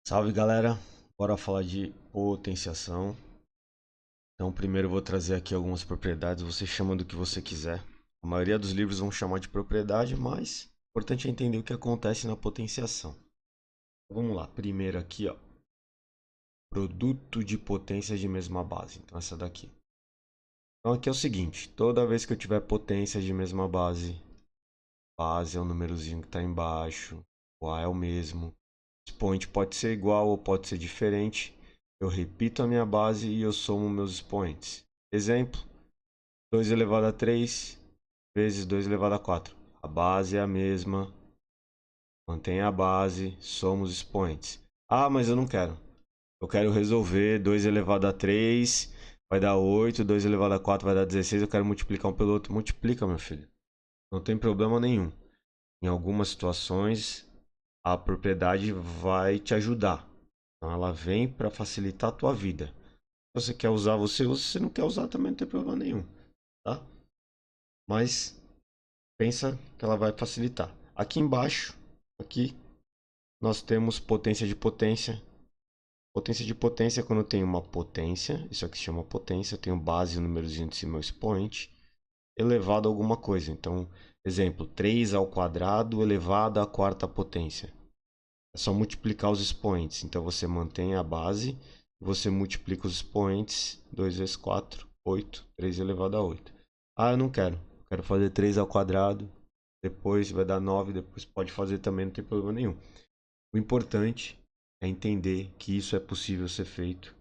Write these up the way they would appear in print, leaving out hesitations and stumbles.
Salve galera, bora falar de potenciação. Então primeiro eu vou trazer aqui algumas propriedades, você chama do que você quiser. A maioria dos livros vão chamar de propriedade, mas o importante é entender o que acontece na potenciação. Então, vamos lá, primeiro aqui ó, produto de potências de mesma base, então essa daqui. Então aqui é o seguinte, toda vez que eu tiver potências de mesma base, base é o númerozinho que está embaixo, o A é o mesmo, expoente pode ser igual ou pode ser diferente. Eu repito a minha base e eu somo meus expoentes. Exemplo, 2 elevado a 3 vezes 2 elevado a 4. A base é a mesma, mantém a base, soma os expoentes. Ah, mas eu não quero. Eu quero resolver 2 elevado a 3 vai dar 8, 2 elevado a 4 vai dar 16. Eu quero multiplicar um pelo outro. Multiplica, meu filho. Não tem problema nenhum. Em algumas situações, a propriedade vai te ajudar. Então ela vem para facilitar a tua vida. Se você quer usar, você usa. Se você não quer usar, também não tem problema nenhum, tá? Mas pensa que ela vai facilitar. Aqui embaixo, aqui, nós temos potência de potência. Potência de potência é quando eu tenho uma potência, isso aqui se chama potência, eu tenho base, númerozinho de cima, expoente, elevado a alguma coisa. Então, exemplo, 3 ao quadrado elevado à quarta potência. É só multiplicar os expoentes. Então você mantém a base, você multiplica os expoentes, 2 vezes 4, 8, 3 elevado a 8. Ah, eu não quero. Eu quero fazer 3 ao quadrado, depois vai dar 9, depois pode fazer também, não tem problema nenhum. O importante é entender que isso é possível ser feito,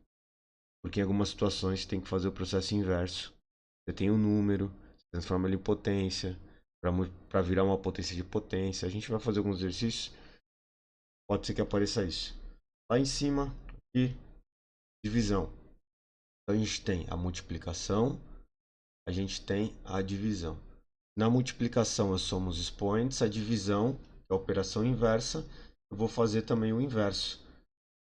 porque em algumas situações você tem que fazer o processo inverso. Você tem um número, você transforma ele em potência, para virar uma potência de potência. A gente vai fazer alguns exercícios. Pode ser que apareça isso. Lá em cima, aqui, divisão. Então a gente tem a multiplicação, a gente tem a divisão. Na multiplicação eu somo os expoentes, a divisão, que é a operação inversa, eu vou fazer também o inverso.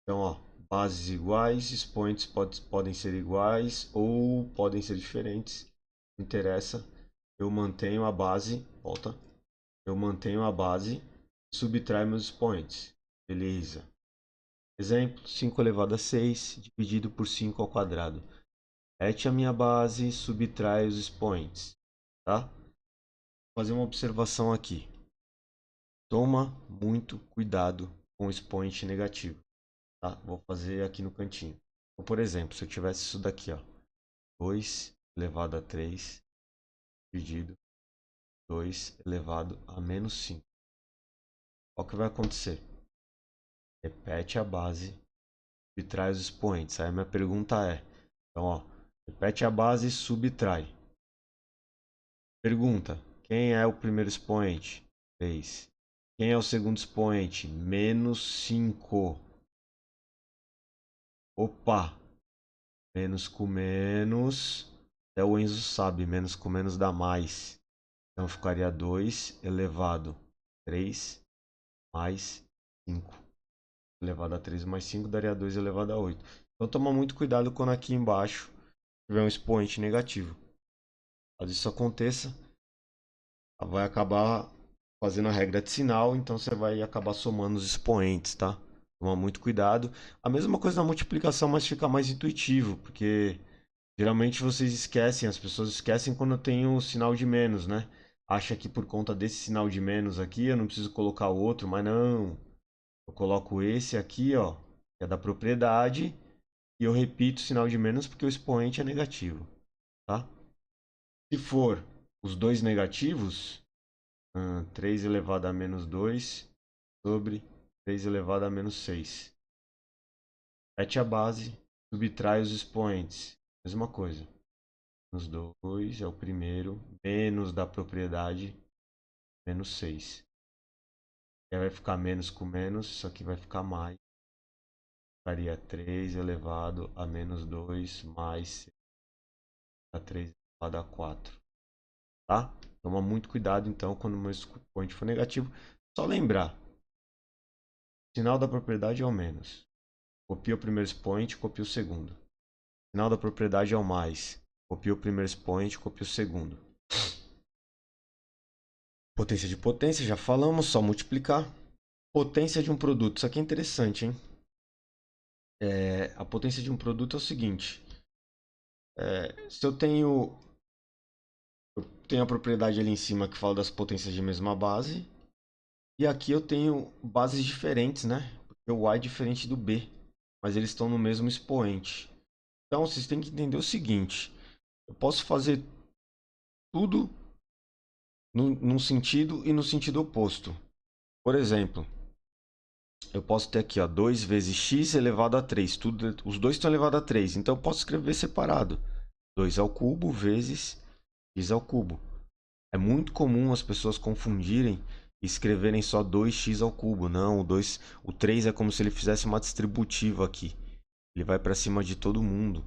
Então, ó, bases iguais, expoentes podem ser iguais ou podem ser diferentes. Não interessa. Eu mantenho a base, volta. Eu mantenho a base, subtrai meus expoentes. Beleza. Exemplo, 5 elevado a 6 dividido por 5 ao quadrado. Repete a minha base, subtrai os expoentes. Tá? Vou fazer uma observação aqui. Toma muito cuidado com o expoente negativo. Tá? Vou fazer aqui no cantinho. Então, por exemplo, se eu tivesse isso daqui, ó, 2 elevado a 3 dividido 2 elevado a menos 5. Olha o que vai acontecer. Repete a base, subtrai os expoentes. Aí a minha pergunta é, então, ó, repete a base e subtrai. Pergunta, quem é o primeiro expoente? 3. Quem é o segundo expoente? Menos 5. Opa! Menos com menos. Até o Enzo sabe, menos com menos dá mais. Então ficaria 2 elevado a 3 mais 5. Elevado a 3 mais 5 daria 2 elevado a 8. Então toma muito cuidado quando aqui embaixo tiver um expoente negativo. Caso isso aconteça, vai acabar fazendo a regra de sinal, então você vai acabar somando os expoentes, tá? Toma muito cuidado. A mesma coisa na multiplicação, mas fica mais intuitivo, porque geralmente vocês esquecem, as pessoas esquecem quando tem o sinal de menos, né? Acha que por conta desse sinal de menos aqui, eu não preciso colocar o outro, mas não. Eu coloco esse aqui, ó, que é da propriedade, e eu repito o sinal de menos porque o expoente é negativo, tá? Se for os dois negativos, 3 elevado a menos 2 sobre 3 elevado a menos 6. Repete a base, subtrai os expoentes. Mesma coisa. Menos 2 é o primeiro, menos da propriedade, menos 6. Aí vai ficar menos com menos, isso aqui vai ficar mais. Ficaria 3 elevado a menos 2 mais a 3 elevado a 4. Tá? Toma muito cuidado então quando o meu expoente for negativo. Só lembrar, o sinal da propriedade é o menos. Copia o primeiro expoente, copia o segundo. Sinal da propriedade é o mais. Copia o primeiro expoente, copia o segundo. Potência de potência, já falamos, só multiplicar. Potência de um produto, isso aqui é interessante, hein? A potência de um produto é o seguinte. Se eu tenho a propriedade ali em cima que fala das potências de mesma base. E aqui eu tenho bases diferentes, né? Porque o A é diferente do B. Mas eles estão no mesmo expoente. Então vocês têm que entender o seguinte. Eu posso fazer tudo num sentido e no sentido oposto. Por exemplo, eu posso ter aqui ó, 2 vezes x elevado a 3. Os dois estão elevados a 3. Então eu posso escrever separado. 2 ao cubo vezes x ao cubo. É muito comum as pessoas confundirem e escreverem só 2x ao cubo. Não, o 3 é como se ele fizesse uma distributiva aqui. Ele vai para cima de todo mundo.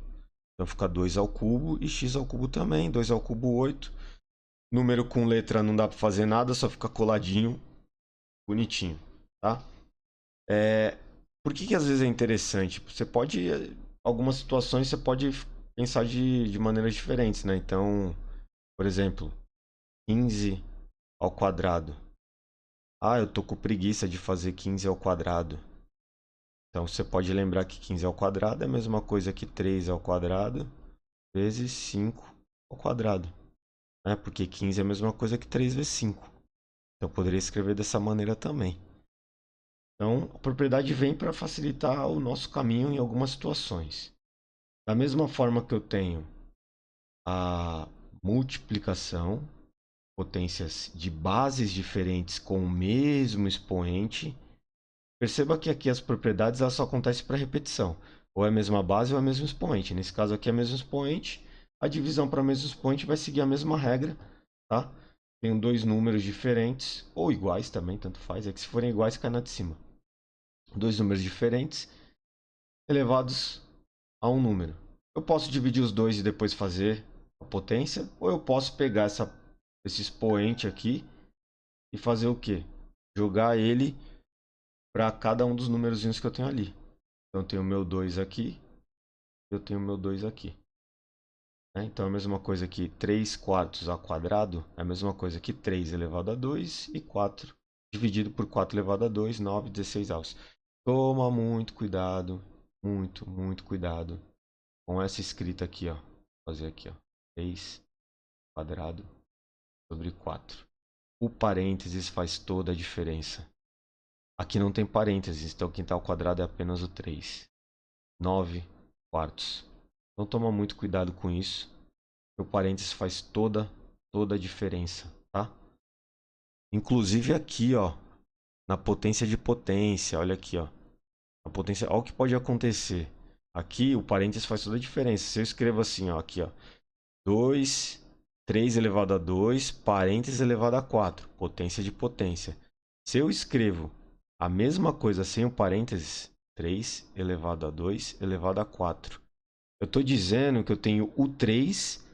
Então fica 2 ao cubo e x ao cubo também. 2 ao cubo, 8. Número com letra não dá para fazer nada, só fica coladinho, bonitinho, tá? Por que às vezes é interessante? Você pode, algumas situações você pode pensar de maneiras diferentes, né? Então, por exemplo, 15 ao quadrado. Ah, eu tô com preguiça de fazer 15 ao quadrado. Então você pode lembrar que 15 ao quadrado é a mesma coisa que 3 ao quadrado vezes 5 ao quadrado. Né? Porque 15 é a mesma coisa que 3 vezes 5. Então eu poderia escrever dessa maneira também. Então a propriedade vem para facilitar o nosso caminho em algumas situações. Da mesma forma que eu tenho a multiplicação, potências de bases diferentes com o mesmo expoente. Perceba que aqui as propriedades elas só acontecem para repetição. Ou é a mesma base ou é o mesmo expoente. Nesse caso aqui é o mesmo expoente. A divisão para o mesmo expoente vai seguir a mesma regra. Tá? Tenho dois números diferentes, ou iguais também, tanto faz. É que se forem iguais, cai na de cima. Dois números diferentes elevados a um número. Eu posso dividir os dois e depois fazer a potência. Ou eu posso pegar esse expoente aqui e fazer o quê? Jogar ele para cada um dos númerozinhos que eu tenho ali. Então eu tenho o meu 2 aqui, eu tenho o meu 2 aqui. Né? Então é a mesma coisa que 3 quartos ao quadrado, é a mesma coisa que 3 elevado a 2 e 4 dividido por 4 elevado a 2, 9, 16 avos. Toma muito cuidado, muito cuidado com essa escrita aqui, ó. Vou fazer aqui, ó. 3 quadrado sobre 4. O parênteses faz toda a diferença. Aqui não tem parênteses, então quem está ao quadrado é apenas o 3. 9 quartos. Então toma muito cuidado com isso. O parênteses faz toda a diferença, tá? Inclusive aqui, ó, na potência de potência, olha aqui, ó. A potência, olha o que pode acontecer. Aqui o parênteses faz toda a diferença. Se eu escrevo assim, ó, aqui, ó, 2, 3 elevado a 2, parênteses elevado a 4, potência de potência. Se eu escrevo a mesma coisa sem o parênteses, 3 elevado a 2 elevado a 4. Eu estou dizendo que eu tenho o 3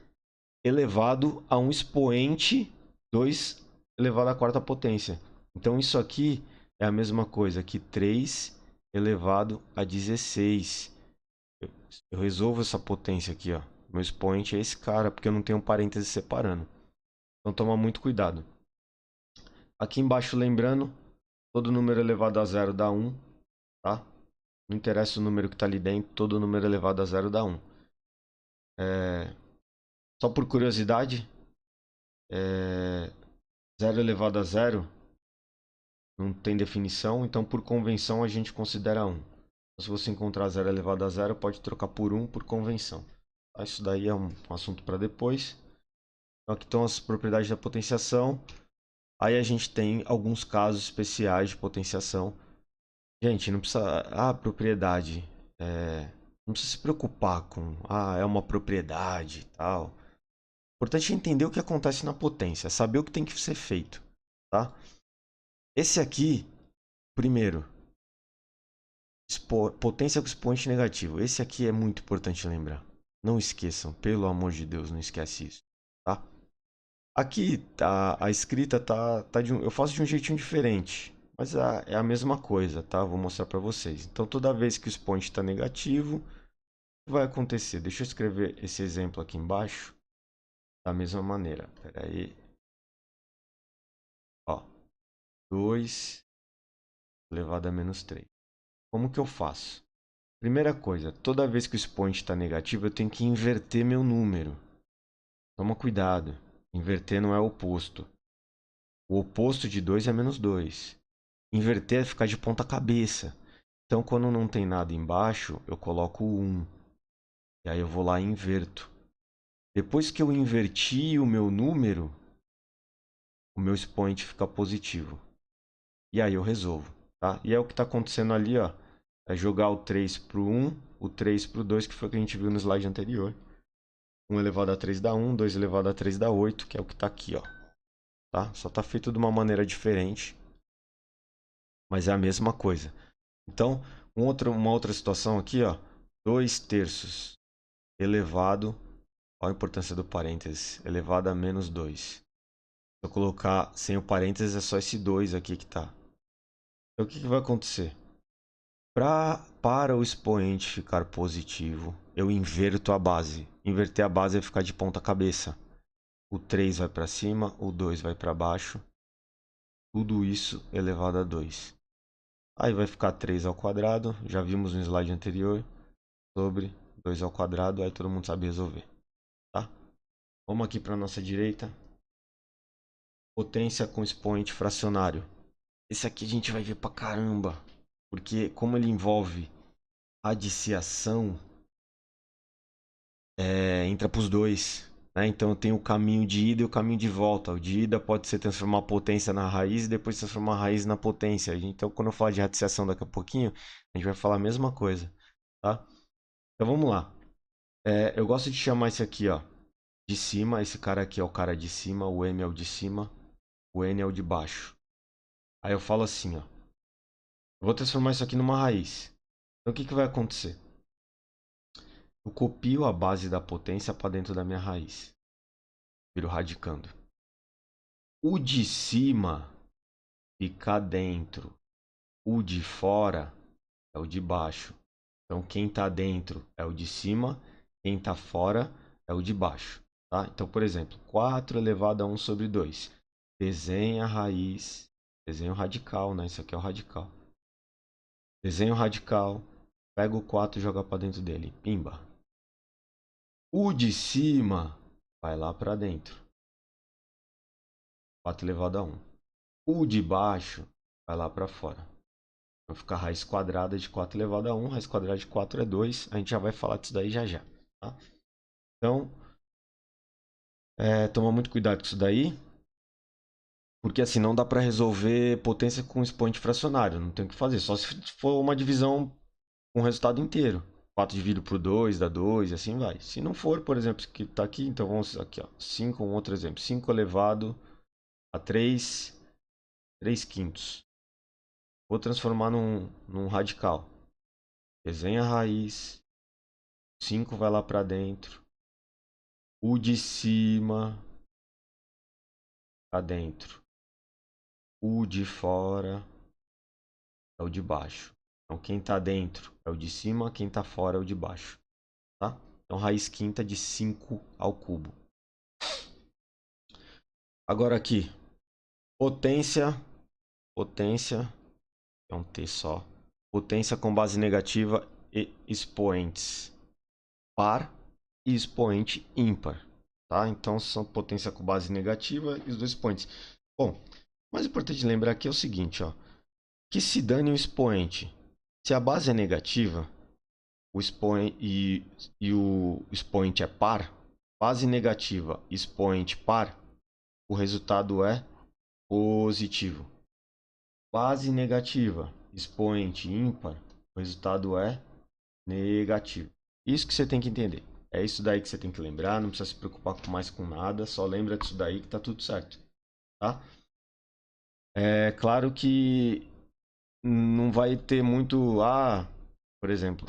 elevado a um expoente 2 elevado à quarta potência. Então isso aqui é a mesma coisa que 3 elevado a 16. Eu resolvo essa potência aqui, ó. Meu expoente é esse cara, porque eu não tenho um parêntese separando. Então toma muito cuidado. Aqui embaixo, lembrando, todo número elevado a zero dá 1, tá? Não interessa o número que está ali dentro, todo número elevado a zero dá 1. Só por curiosidade, 0 elevado a zero não tem definição, então por convenção a gente considera 1. Então, se você encontrar 0 elevado a zero, pode trocar por 1 por convenção. Tá? Isso daí é um assunto para depois. Então, aqui estão as propriedades da potenciação. Aí a gente tem alguns casos especiais de potenciação. Gente, não precisa... Ah, propriedade. Não precisa se preocupar com... Ah, é uma propriedade e tal. O importante é entender o que acontece na potência. Saber o que tem que ser feito. Tá? Esse aqui, primeiro, potência com expoente negativo. Esse aqui é muito importante lembrar. Não esqueçam, pelo amor de Deus, não esquece isso, tá? Aqui a escrita eu faço de um jeitinho diferente, mas é a mesma coisa, tá? Vou mostrar para vocês. Então toda vez que o expoente está negativo, o que vai acontecer? Deixa eu escrever esse exemplo aqui embaixo da mesma maneira. Espera aí. Ó, 2 elevado a menos 3. Como que eu faço? Primeira coisa, toda vez que o expoente está negativo, eu tenho que inverter meu número. Toma cuidado. Inverter não é o oposto. O oposto de 2 é menos 2. Inverter é ficar de ponta cabeça. Então, quando não tem nada embaixo, eu coloco o 1. E aí eu vou lá e inverto. Depois que eu inverti o meu número, o meu expoente fica positivo. E aí eu resolvo, tá? E é o que está acontecendo ali, ó. É jogar o 3 para o 1, o 3 para o 2, que foi o que a gente viu no slide anterior. 1 elevado a 3 dá 1, 2 elevado a 3 dá 8, que é o que está aqui, ó. Tá? Só está feito de uma maneira diferente, mas é a mesma coisa. Então, uma outra situação aqui, ó. 2 terços elevado, olha a importância do parênteses, elevado a menos 2. Se eu colocar sem o parênteses, é só esse 2 aqui que tá. Então, o que vai acontecer? Para o expoente ficar positivo, eu inverto a base. Inverter a base é ficar de ponta cabeça. O 3 vai para cima, o 2 vai para baixo. Tudo isso elevado a 2. Aí vai ficar 3 ao quadrado. Já vimos no slide anterior sobre 2 ao quadrado. Aí todo mundo sabe resolver. Tá? Vamos aqui para a nossa direita. Potência com expoente fracionário. Esse aqui a gente vai ver pra caramba. Porque como ele envolve radiciação, entra para os dois. Né? Então eu tenho o caminho de ida e o caminho de volta. O de ida pode ser transformar a potência na raiz e depois transformar a raiz na potência. Então quando eu falar de radiciação daqui a pouquinho, a gente vai falar a mesma coisa. Tá? Então vamos lá. Eu gosto de chamar esse aqui, ó, de cima. Esse cara aqui é o cara de cima, o M é o de cima, o N é o de baixo. Aí eu falo assim, ó. Eu vou transformar isso aqui numa raiz. Então o que vai acontecer? Eu copio a base da potência para dentro da minha raiz. Viro radicando. O de cima fica dentro. O de fora é o de baixo. Então quem está dentro é o de cima, quem está fora é o de baixo. Tá? Então, por exemplo, 4 elevado a 1 sobre 2. Desenha a raiz. Desenho radical, né? Isso aqui é o radical. Desenho radical. Pega o 4 e joga para dentro dele. Pimba. O de cima vai lá para dentro. 4 elevado a 1. O de baixo vai lá para fora. Vai ficar raiz quadrada de 4 elevado a 1. Raiz quadrada de 4 é 2. A gente já vai falar disso daí já já. Tá? Então, toma muito cuidado com isso daí. Porque assim, não dá para resolver potência com expoente fracionário. Não tem o que fazer. Só se for uma divisão com o resultado inteiro. 4 dividido por 2 dá 2 e assim vai. Se não for, por exemplo, que está aqui, então vamos aqui, ó. 5, um outro exemplo. 5 elevado a 3 quintos. Vou transformar num radical. Desenha a raiz. 5 vai lá para dentro. O de cima para dentro. O de fora é o de baixo. Então quem está dentro é o de cima, quem está fora é o de baixo. Tá? Então raiz quinta de 5 ao cubo. Agora aqui. Potência. Potência. É um T só. Potência com base negativa e expoentes par e expoente ímpar. Tá? Então são potência com base negativa e os dois expoentes. Bom, o mais importante lembrar aqui é o seguinte, ó, que se dane o expoente. Se a base é negativa o expoente, e o expoente é par, base negativa, expoente par, o resultado é positivo. Base negativa, expoente ímpar, o resultado é negativo. Isso que você tem que entender. É isso daí que você tem que lembrar, não precisa se preocupar mais com nada, só lembra disso daí que tá tudo certo, tá? É claro que não vai ter muito, por exemplo,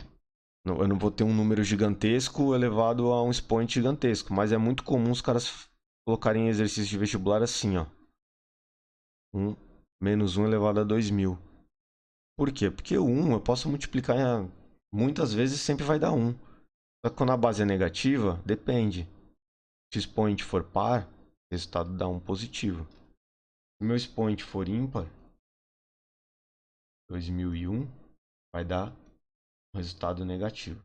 eu não vou ter um número gigantesco elevado a um expoente gigantesco, mas é muito comum os caras colocarem exercício de vestibular assim, ó. 1 - 1 elevado a 2000. Por quê? Porque o 1 eu posso multiplicar muitas vezes, sempre vai dar 1. Só que quando a base é negativa, depende. Se o expoente for par, o resultado dá 1 positivo. Se o meu expoente for ímpar, 2001, vai dar um resultado negativo,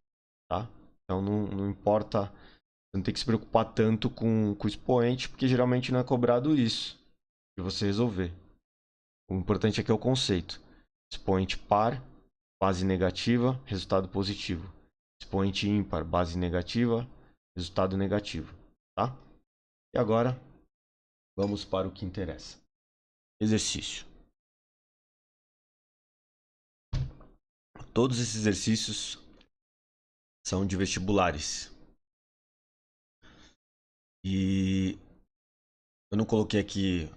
tá? Então não importa, você não tem que se preocupar tanto com o expoente, porque geralmente não é cobrado isso de você resolver. O importante aqui é o conceito. Expoente par, base negativa, resultado positivo. Expoente ímpar, base negativa, resultado negativo, tá? E agora, vamos para o que interessa. Exercício. Todos esses exercícios são de vestibulares. E eu não coloquei aqui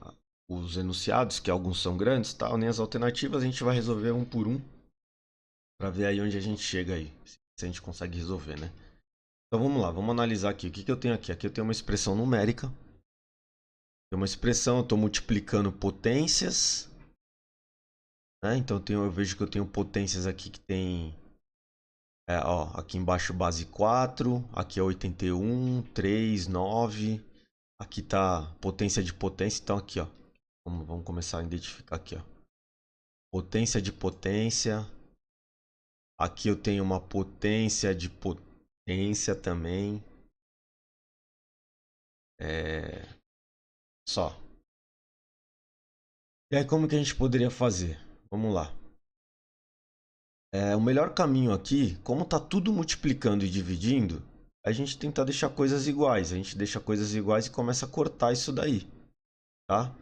os enunciados, que alguns são grandes, tal, nem as alternativas. A gente vai resolver um por um para ver aí onde a gente chega aí, se a gente consegue resolver, né? Então vamos lá, vamos analisar aqui. O que eu tenho aqui? Aqui eu tenho uma expressão numérica. Tem uma expressão, eu estou multiplicando potências, né? Então eu vejo que eu tenho potências aqui que tem, ó, aqui embaixo base 4, aqui é 81, 3, 9. Aqui tá potência de potência, então aqui, ó. Vamos começar a identificar aqui, ó. Potência de potência. Aqui eu tenho uma potência de potência também. Só. E aí como que a gente poderia fazer? Vamos lá. O melhor caminho aqui, como tá tudo multiplicando e dividindo, a gente tenta deixar coisas iguais. A gente deixa coisas iguais e começa a cortar isso daí, tá?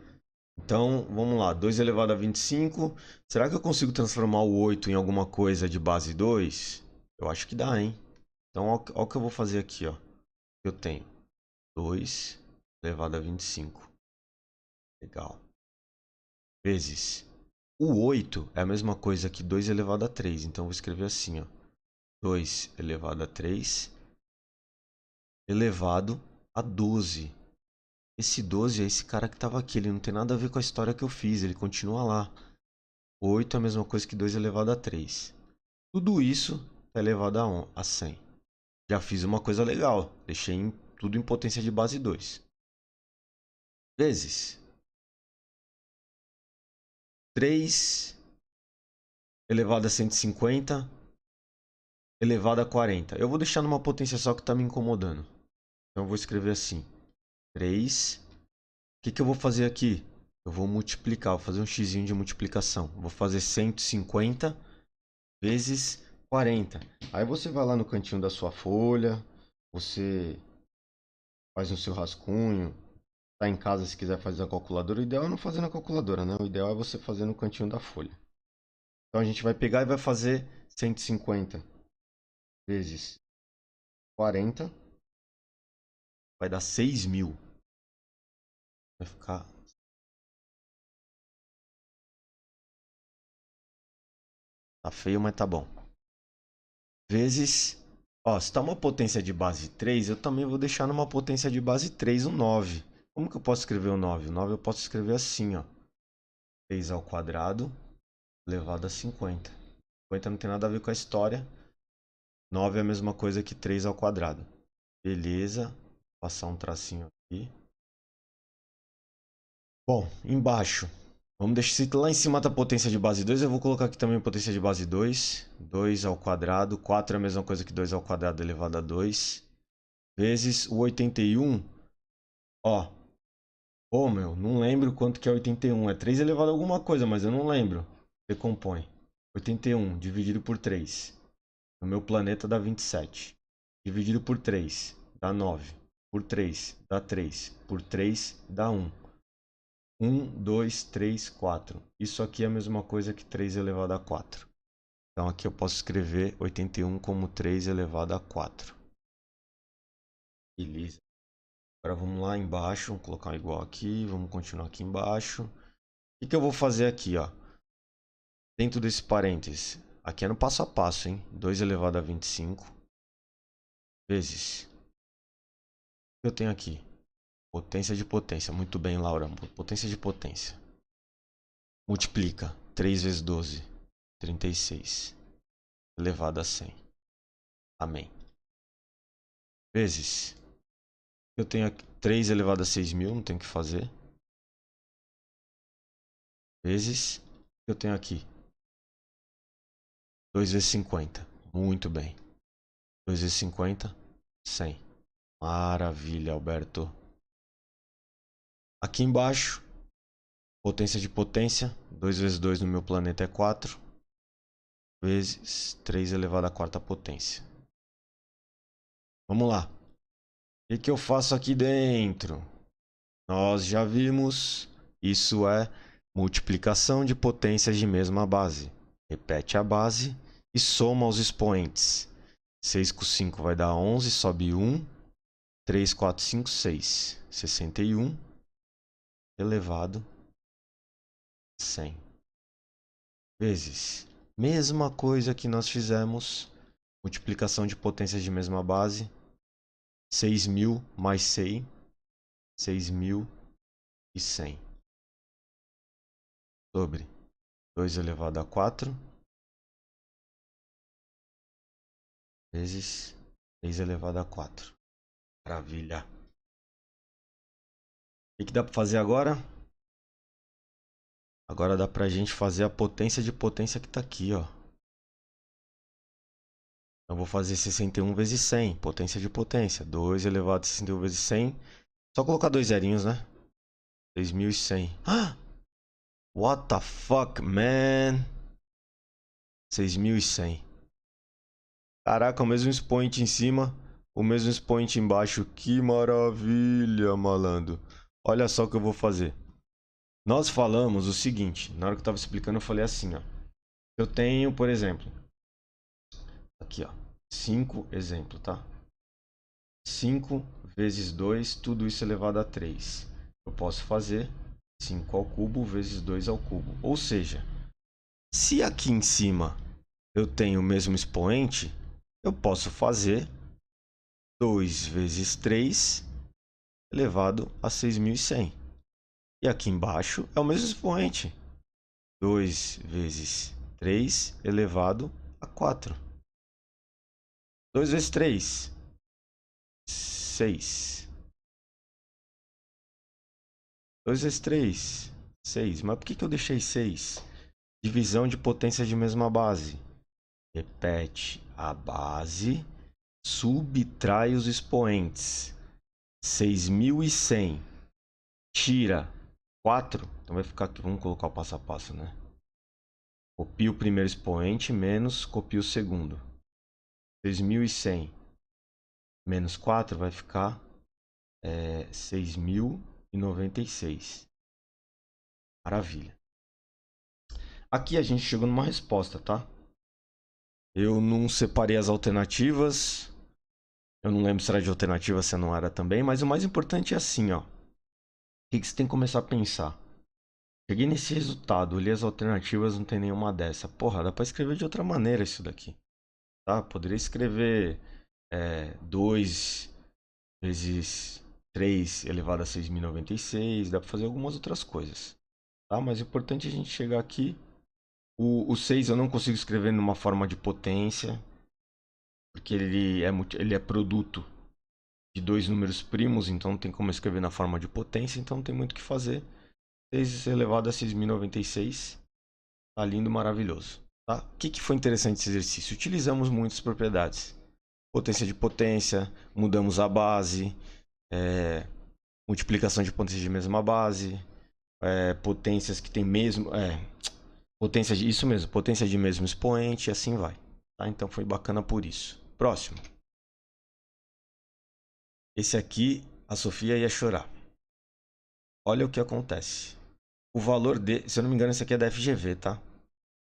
Então, vamos lá. 2 elevado a 25. Será que eu consigo transformar o 8 em alguma coisa de base 2? Eu acho que dá, hein? Então, olha o que eu vou fazer aqui, ó. Eu tenho 2 elevado a 25. Legal. Vezes. O 8 é a mesma coisa que 2 elevado a 3. Então, eu vou escrever assim, ó. 2 elevado a 3 elevado a 12. Esse 12 é esse cara que estava aqui. Ele não tem nada a ver com a história que eu fiz. Ele continua lá. 8 é a mesma coisa que 2 elevado a 3. Tudo isso é elevado a 100. Já fiz uma coisa legal. Deixei tudo em potência de base 2. Vezes 3 elevado a 150 elevado a 40. Eu vou deixar numa potência só que está me incomodando. Então eu vou escrever assim. 3. O que eu vou fazer aqui? Eu vou multiplicar. Vou fazer um xizinho de multiplicação. Vou fazer 150 vezes 40. Aí você vai lá no cantinho da sua folha. Você faz o seu rascunho. Tá em casa, se quiser fazer a calculadora, o ideal é não fazer na calculadora, né? O ideal é você fazer no cantinho da folha. Então a gente vai pegar e vai fazer 150 vezes 40. Vai dar 6.000. Vai ficar... Tá feio, mas tá bom. Vezes... Ó, se tá uma potência de base 3, eu também vou deixar numa potência de base 3 o 9. Como que eu posso escrever o 9? O 9 eu posso escrever assim, ó. 3 ao quadrado elevado a 50. 50 não tem nada a ver com a história. 9 é a mesma coisa que 3 ao quadrado. Beleza. Vou passar um tracinho aqui. Bom, embaixo. Vamos deixar se lá em cima tá potência de base 2. Eu vou colocar aqui também potência de base 2. 2 ao quadrado. 4 é a mesma coisa que 2 ao quadrado elevado a 2. Vezes o 81. Ó. Pô, meu, não lembro quanto que é 81. É 3 elevado a alguma coisa, mas eu não lembro. Decompõe. 81 dividido por 3. No meu planeta dá 27. Dividido por 3 dá 9. Por 3 dá 3. Por 3 dá 1. 1, 2, 3, 4. Isso aqui é a mesma coisa que 3 elevado a 4. Então aqui eu posso escrever 81 como 3 elevado a 4. Beleza. Agora vamos lá embaixo, vamos colocar um igual aqui, vamos continuar aqui embaixo. O que eu vou fazer aqui, ó? Dentro desse parênteses, aqui é no passo a passo, hein? 2 elevado a 25 vezes. O que eu tenho aqui? Potência de potência. Muito bem, Laura. Potência de potência. Multiplica. 3 vezes 12. 36. Elevado a 100. Amém. Vezes. Eu tenho aqui 3 elevado a 6.000. Não tem o que fazer. Vezes. Eu tenho aqui 2 vezes 50. Muito bem. 2 vezes 50, 100. Maravilha, Alberto. Aqui embaixo, potência de potência. 2 vezes 2 no meu planeta é 4. Vezes 3 elevado à quarta potência. Vamos lá. O que eu faço aqui dentro? Nós já vimos. Isso é multiplicação de potências de mesma base. Repete a base e soma os expoentes. 6 com 5 vai dar 11, sobe 1. 3, 4, 5, 6. 61 elevado a 100. Vezes. Mesma coisa que nós fizemos. Multiplicação de potências de mesma base. 6.000 mais 100. 6.100. Sobre 2 elevado a 4. Vezes 3 elevado a 4. Maravilha. O que dá para fazer agora? Agora dá pra gente fazer a potência de potência que tá aqui, ó. Eu vou fazer 61 vezes 100, potência de potência. 2 elevado a 61 vezes 100. Só colocar dois zerinhos, né? 6.100. Ah! What the fuck, man? 6.100. Caraca, o mesmo expoente em cima, o mesmo expoente embaixo. Que maravilha, malandro. Olha só o que eu vou fazer. Nós falamos o seguinte, na hora que eu tava explicando eu falei assim, ó. Eu tenho, por exemplo, aqui, ó, 5 exemplo, tá? 5 vezes 2, tudo isso elevado a 3. Eu posso fazer 5 ao cubo vezes 2 ao cubo. Ou seja, se aqui em cima eu tenho o mesmo expoente, eu posso fazer 2 vezes 3 elevado a 6.100. E aqui embaixo é o mesmo expoente. 2 vezes 3 elevado a 4. 2 vezes 3, 6. 2 vezes 3, 6. Mas por que eu deixei 6? Divisão de potência de mesma base. Repete a base, subtrai os expoentes. 6.100. Tira 4. Então vai ficar aqui. Vamos colocar o passo a passo, né? Copia o primeiro expoente menos copia o segundo. 6.100 menos 4 vai ficar 6.096. Maravilha. Aqui a gente chegou numa resposta, tá? Eu não separei as alternativas. Eu não lembro se era de alternativa, se não era também. Mas o mais importante é assim, ó. O que você tem que começar a pensar? Cheguei nesse resultado, olhei as alternativas, não tem nenhuma dessa. Porra, dá pra escrever de outra maneira isso daqui. Tá? Poderia escrever 2 vezes 3 elevado a 6.096. Dá pra fazer algumas outras coisas. Tá? Mas o importante é a gente chegar aqui. O 6 eu não consigo escrever numa forma de potência. Porque ele é produto de dois números primos. Então não tem como escrever na forma de potência. Então não tem muito o que fazer. 6 elevado a 6.096. Tá lindo, maravilhoso. Tá? O que foi interessante esse exercício? Utilizamos muitas propriedades. Potência de potência, mudamos a base, multiplicação de potência de mesma base, potências que tem mesmo... potência de, isso mesmo, potência de mesmo expoente e assim vai. Tá? Então foi bacana por isso. Próximo. Esse aqui, a Sofia ia chorar. Olha o que acontece. O valor de... Se eu não me engano, esse aqui é da FGV, tá?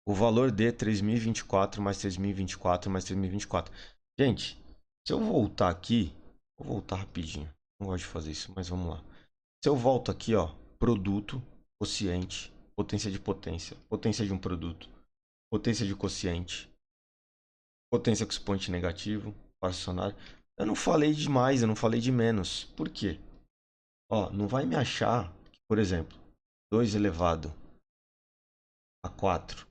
O valor de 3.024 mais 3.024 mais 3.024. Gente, se eu voltar aqui... Vou voltar rapidinho. Não gosto de fazer isso, mas vamos lá. Se eu volto aqui, ó. Produto, quociente, potência de potência. Potência de um produto. Potência de quociente. Potência com expoente negativo. Fracionário. Eu não falei de mais, eu não falei de menos. Por quê? Ó, não vai me achar que, por exemplo, 2 elevado a 4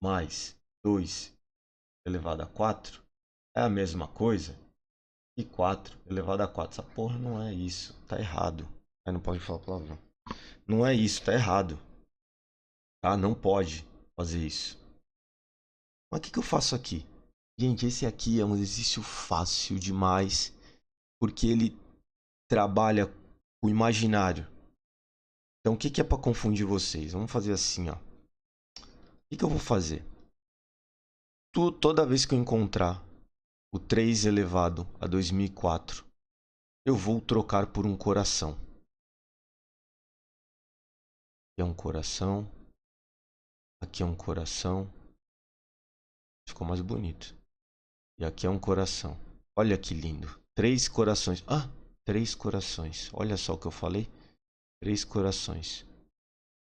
mais 2 elevado a 4 é a mesma coisa que 4 elevado a 4. Essa porra não é isso. Tá errado. Aí não pode falar palavrão. Não é isso, tá errado. Tá? Não pode fazer isso. Mas o que eu faço aqui? Gente, esse aqui é um exercício fácil demais, porque ele trabalha com o imaginário. Então, o que que é para confundir vocês? Vamos fazer assim, ó. O que que eu vou fazer? Toda vez que eu encontrar o 3 elevado a 2004, eu vou trocar por um coração. Aqui é um coração. Aqui é um coração. Ficou mais bonito. E aqui é um coração. Olha que lindo. 3 corações. Ah, 3 corações. Olha só o que eu falei. 3 corações.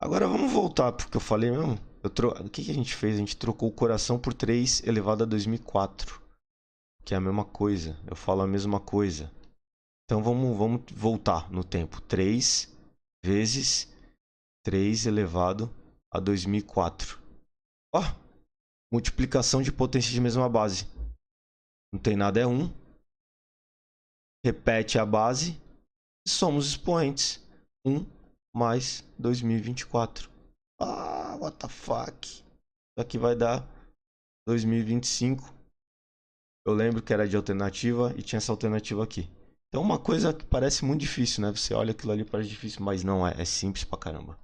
Agora vamos voltar porque eu falei mesmo. O que que a gente fez? A gente trocou o coração por 3 elevado a 2004. Que é a mesma coisa. Eu falo a mesma coisa. Então vamos voltar no tempo. 3 vezes 3 elevado a 2004. Ó, multiplicação de potência de mesma base. Não tem nada, é 1. Repete a base. E somos expoentes. 1 mais 2024. Ah, what the fuck. Isso aqui vai dar 2025. Eu lembro que era de alternativa e tinha essa alternativa aqui. Então uma coisa que parece muito difícil, né? Você olha aquilo ali e parece difícil, mas não é. É simples pra caramba.